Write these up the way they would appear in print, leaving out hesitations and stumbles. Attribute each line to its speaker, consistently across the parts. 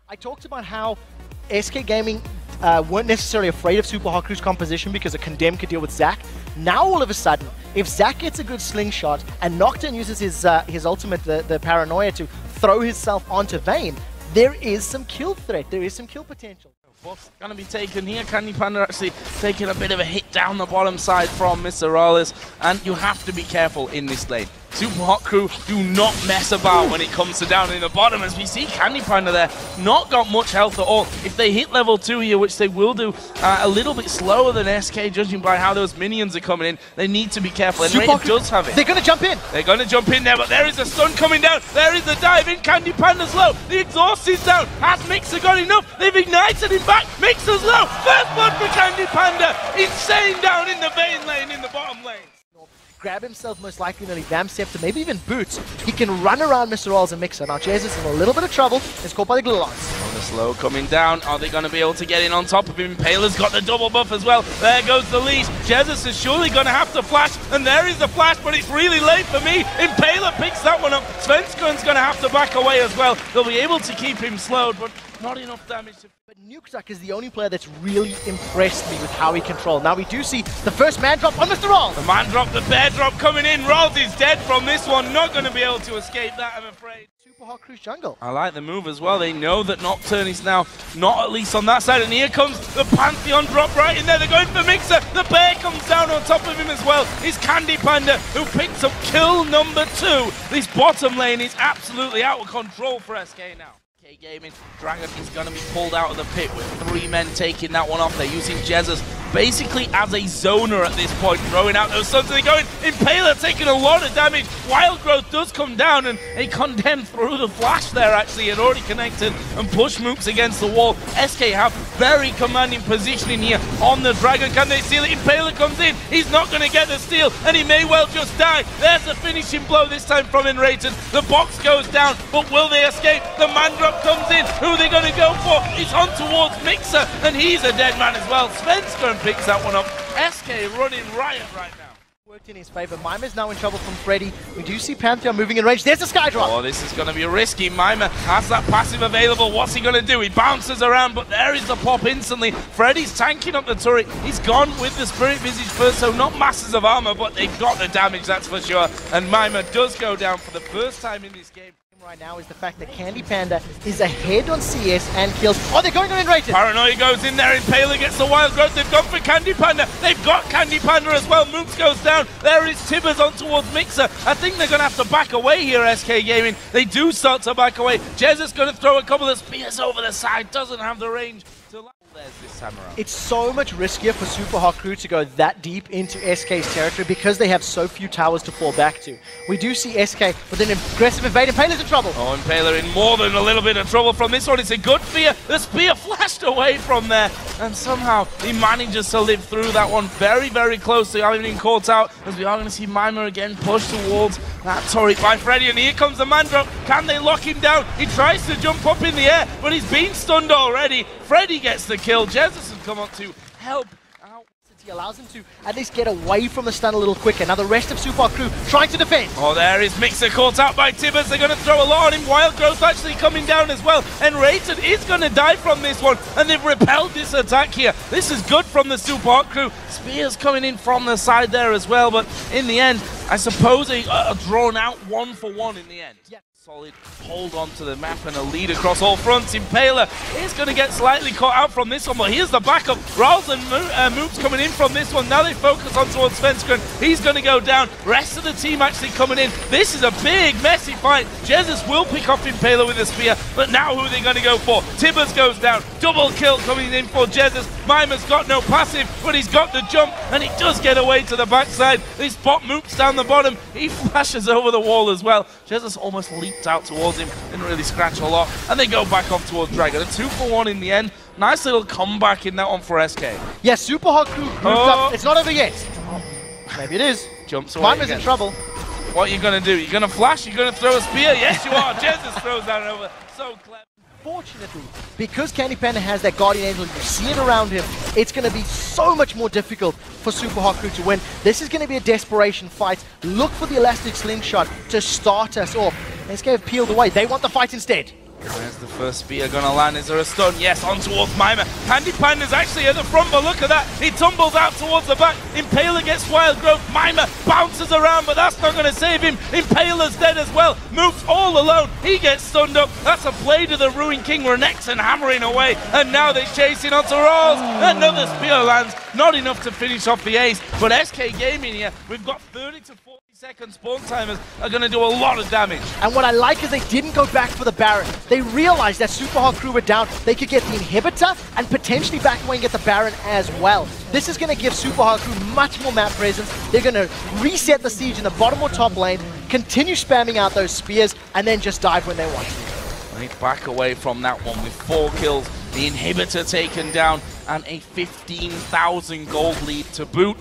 Speaker 1: I talked about how SK Gaming weren't necessarily afraid of Super Hot Crew's composition because a Condemn could deal with Zac. Now all of a sudden, if Zac gets a good slingshot and Nocturne uses his ultimate, the Paranoia, to throw himself onto Vayne, there is some kill threat, there is some kill potential.
Speaker 2: What's going to be taken here? Candy Panda actually taking a bit of a hit down the bottom side from Mr. Rollis, and you have to be careful in this lane. Super Hot Crew do not mess about when it comes to down in the bottom, as we see Candy Panda there not got much health at all. If they hit level 2 here, which they will do a little bit slower than SK, judging by how those minions are coming in, they need to be careful. And Raiden does have it.
Speaker 1: They're going to jump in.
Speaker 2: They're going to jump in there, but there is a stun coming down. There is the dive in. Candy Panda's low. The exhaust is down. Has Mixer got enough? They've ignited him back. Mixer's low. First blood for Candy Panda. Insane down in the Vayne lane, in the bottom lane.
Speaker 1: Grab himself most likely nearly Vamp Scepter, maybe even Boots. He can run around Mr. Rolls and Mixer. Now Jez is in a little bit of trouble. It's caught by the glue lines.
Speaker 2: The slow coming down. Are they going to be able to get in on top of him? Impaler's got the double buff as well. There goes the leash. Jesus is surely going to have to flash, and there is the flash, but it's really late for me. Impaler picks that one up. Svenskun's going to have to back away as well. They'll be able to keep him slowed, but not enough damage to...
Speaker 1: But Nukeduck is the only player that's really impressed me with how he controlled. Now we do see the first man drop on Mr. Rolls.
Speaker 2: The man drop, the bear drop coming in. Rolls is dead from this one. Not going to be able to escape that, I'm afraid.
Speaker 1: Super Hot Crew's jungle.
Speaker 2: I like the move as well. They know that Nocturne is now not at least on that side. And here comes the Pantheon drop right in there. They're going for Mixer. The bear comes down on top of him as well. It's Candy Panda who picks up kill number 2. This bottom lane is absolutely out of control for SK now. Gaming, Dragon is going to be pulled out of the pit with 3 men taking that one off. They're using Jesus basically as a zoner at this point, throwing out those stuns. They're going, Impaler taking a lot of damage. Wild Growth does come down, and a Condemn through the flash there actually had already connected and pushed Mooks against the wall. SK have very commanding positioning here on the Dragon. Can they steal it? Impaler comes in. He's not going to get the steal, and he may well just die. There's the finishing blow this time from Enrated. The box goes down, but will they escape? The man drop comes in. Who are they going to go for? It's on towards Mixer, and he's a dead man as well. Svensson picks that one up. SK running riot right now.
Speaker 1: Worked in his favor. Mimer's now in trouble from Freddy. We do see Pantheon moving in range. There's the Skydrop.
Speaker 2: Oh, this is going to be risky. Mimer has that passive available. What's he going to do? He bounces around, but there is the pop instantly. Freddy's tanking up the turret. He's gone with the Spirit Visage first, so not masses of armor, but they've got the damage, that's for sure. And Mimer does go down for the first time in this game.
Speaker 1: Right now is the fact that Candy Panda is ahead on CS and kills. Oh, they're going on Enrated.
Speaker 2: Paranoia goes in there. Impaler gets the Wild Growth. They've gone for Candy Panda. They've got Candy Panda as well. Mooks goes down. There is Tibbers on towards Mixer. I think they're going to have to back away here, SK Gaming. They do start to back away. Jez is going to throw a couple of spears over the side. Doesn't have the range to... There's this time around.
Speaker 1: It's so much riskier for Super Hot Crew to go that deep into SK's territory because they have so few towers to fall back to. We do see SK with an aggressive invade. Impaler's in trouble.
Speaker 2: Oh, Impaler in more than a little bit of trouble from this one. It's a good spear. The spear flashed away from there, and somehow he manages to live through that one very, very close to having been caught out, as we are going to see Mimer again push towards that turret by Freddy, and here comes the man drop. Can they lock him down? He tries to jump up in the air, but he's been stunned already. Freddy gets the kill. Jesus has come up to help out.
Speaker 1: He allows him to at least get away from the stun a little quicker. Now the rest of Super Hot Crew trying to defend.
Speaker 2: Oh, there is Mixer caught out by Tibbers. They're going to throw a lot on him. Wild Growth actually coming down as well. And Rated is going to die from this one. And they've repelled this attack here. This is good from the Super Hot Crew. Spears coming in from the side there as well. But in the end, I suppose a drawn out 1-for-1 in the end. Yeah. Solid hold on to the map and a lead across all fronts. Impaler is going to get slightly caught out from this one, but here's the backup. Rawls and Mooks coming in from this one. Now they focus on towards Svensson. He's going to go down. Rest of the team actually coming in. This is a big, messy fight. Jesus will pick off Impaler with a spear, but now who are they going to go for? Tibbers goes down. Double kill coming in for Jesus. Mimer's got no passive, but he's got the jump, and he does get away to the backside. They spot Mooks down the bottom. He flashes over the wall as well. Jesus almost leaped out towards him, didn't really scratch a lot, and they go back off towards Dragon. A 2-for-1 in the end. Nice little comeback in that one for SK.
Speaker 1: Yeah, Super Hot Crew grouped up. It's not over yet. Maybe it is.
Speaker 2: Jumps away.
Speaker 1: Mimer's in trouble.
Speaker 2: What are you going to do? You're going to flash? You're going to throw a spear? Yes, you are. Jesus throws that over. So clever.
Speaker 1: Fortunately, because Candy Panda has that Guardian Angel, you see it around him, it's going to be so much more difficult for Super Hot Crew to win. This is going to be a desperation fight. Look for the Elastic Slingshot to start us off. SK have peeled away. They want the fight instead.
Speaker 2: Where's the first spear gonna land? Is there a stun? Yes, on towards Mima. Candy Panda's actually at the front, but look at that. He tumbles out towards the back. Impaler gets Wild Growth. Mima bounces around, but that's not gonna save him. Impaler's dead as well. Moves all alone. He gets stunned up. That's a play to the Ruin King. Renekton hammering away, and now they're chasing onto Rolls. Another spear lands. Not enough to finish off the ace, but SK Gaming here, we've got 30 to 40 second spawn timers are going to do a lot of damage.
Speaker 1: And what I like is they didn't go back for the Baron. They realized that Super Hot Crew were down. They could get the inhibitor and potentially back away and get the Baron as well. This is going to give Super Hot Crew much more map presence. They're going to reset the siege in the bottom or top lane, continue spamming out those spears, and then just dive when they want to.
Speaker 2: They back away from that one with 4 kills, the inhibitor taken down, and a 15,000 gold lead to boot.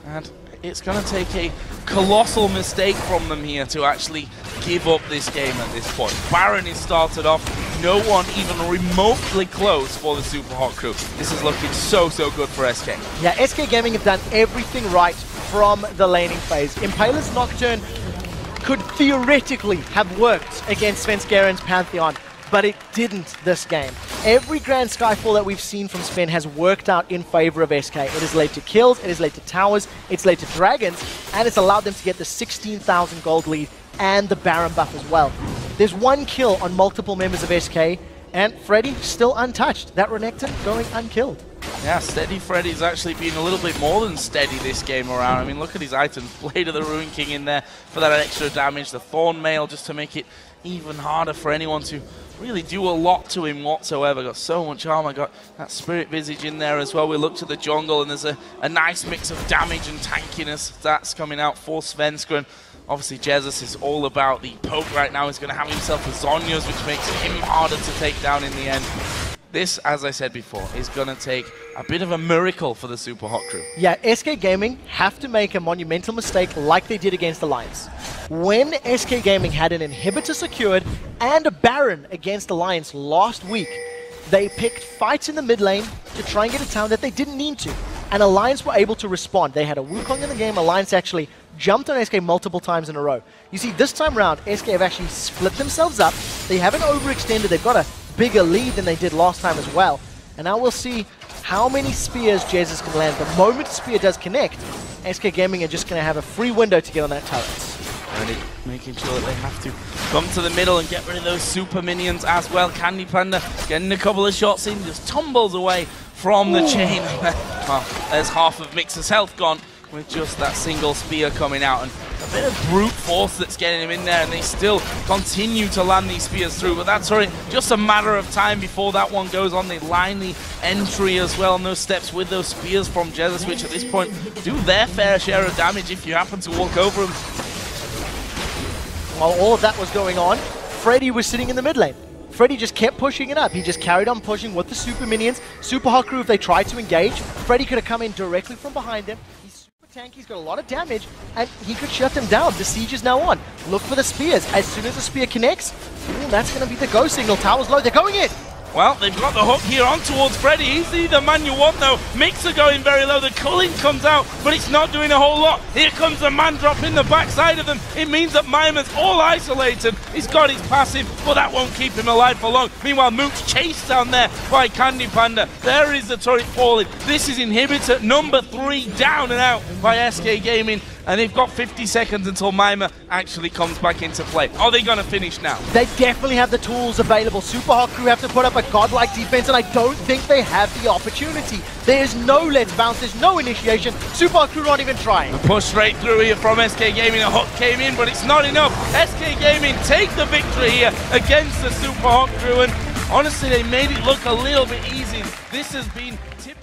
Speaker 2: And it's going to take a colossal mistake from them here to actually give up this game at this point. Baron is started off, no one even remotely close for the Super Hot Crew. This is looking so good for SK.
Speaker 1: Yeah, SK Gaming have done everything right from the laning phase. Impaler's Nocturne could theoretically have worked against Svenskaren's Pantheon, but it didn't this game. Every Grand Skyfall that we've seen from Sven has worked out in favor of SK. It has led to kills, it has led to towers, it's led to dragons, and it's allowed them to get the 16,000 gold lead and the Baron buff as well. There's 1 kill on multiple members of SK, and Freddy still untouched. That Renekton going unkilled.
Speaker 2: Yeah, Steady Freddy's actually been a little bit more than steady this game around. I mean, look at his items. Blade of the Ruin King in there for that extra damage. The Thorn Mail just to make it even harder for anyone to really do a lot to him whatsoever. Got so much armor, got that Spirit Visage in there as well. We look to the jungle and there's a nice mix of damage and tankiness that's coming out for Svenskeren. Obviously, Jesus is all about the poke right now. He's going to have himself a Zhonya's, which makes him harder to take down in the end. This, as I said before, is going to take a bit of a miracle for the Super Hot Crew.
Speaker 1: Yeah, SK Gaming have to make a monumental mistake like they did against Alliance. When SK Gaming had an inhibitor secured and a Baron against Alliance last week, they picked fights in the mid lane to try and get a town that they didn't need to. And Alliance were able to respond. They had a Wukong in the game. Alliance actually jumped on SK multiple times in a row. You see, this time around, SK have actually split themselves up. They haven't overextended. They've got a bigger lead than they did last time as well. And now we'll see how many spears Jesus can land. The moment a spear does connect, SK Gaming are just going to have a free window to get on that turret.
Speaker 2: And making sure that they have to come to the middle and get rid of those super minions as well. Candy Panda getting a couple of shots in, just tumbles away from the chain. Well, there's half of Mixer's health gone with just that single spear coming out. And a bit of brute force that's getting him in there, and they still continue to land these spears through. But that's already just a matter of time before that one goes on. They line the entry as well on those steps with those spears from Jesus, which at this point do their fair share of damage if you happen to walk over them.
Speaker 1: While all of that was going on, Freddy was sitting in the mid lane. Freddy just kept pushing it up. He just carried on pushing with the super minions. Super Hot Crew, if they tried to engage, Freddy could have come in directly from behind him. He's super tanky, he's got a lot of damage, and he could shut them down. The siege is now on. Look for the spears. As soon as the spear connects, that's going to be the go signal. Tower's low, they're going in.
Speaker 2: Well, they've got the hook here on towards Freddy. He's the man you want, though. Mixer going very low. The culling comes out, but it's not doing a whole lot. Here comes the man drop in the backside of them. It means that Mima's all isolated. He's got his passive, but that won't keep him alive for long. Meanwhile, Mook's chased down there by Candy Panda. There is the turret falling. This is inhibitor number 3 down and out by SK Gaming. And they've got 50 seconds until Mima actually comes back into play. Are they going to finish now?
Speaker 1: They definitely have the tools available. Super Hot Crew have to put up a godlike defense, and I don't think they have the opportunity. There's no let's bounce, there's no initiation. Super Hot Crew not even trying.
Speaker 2: A push straight through here from SK Gaming. A hook came in, but it's not enough. SK Gaming take the victory here against the Super Hot Crew, and honestly, they made it look a little bit easy. This has been typical.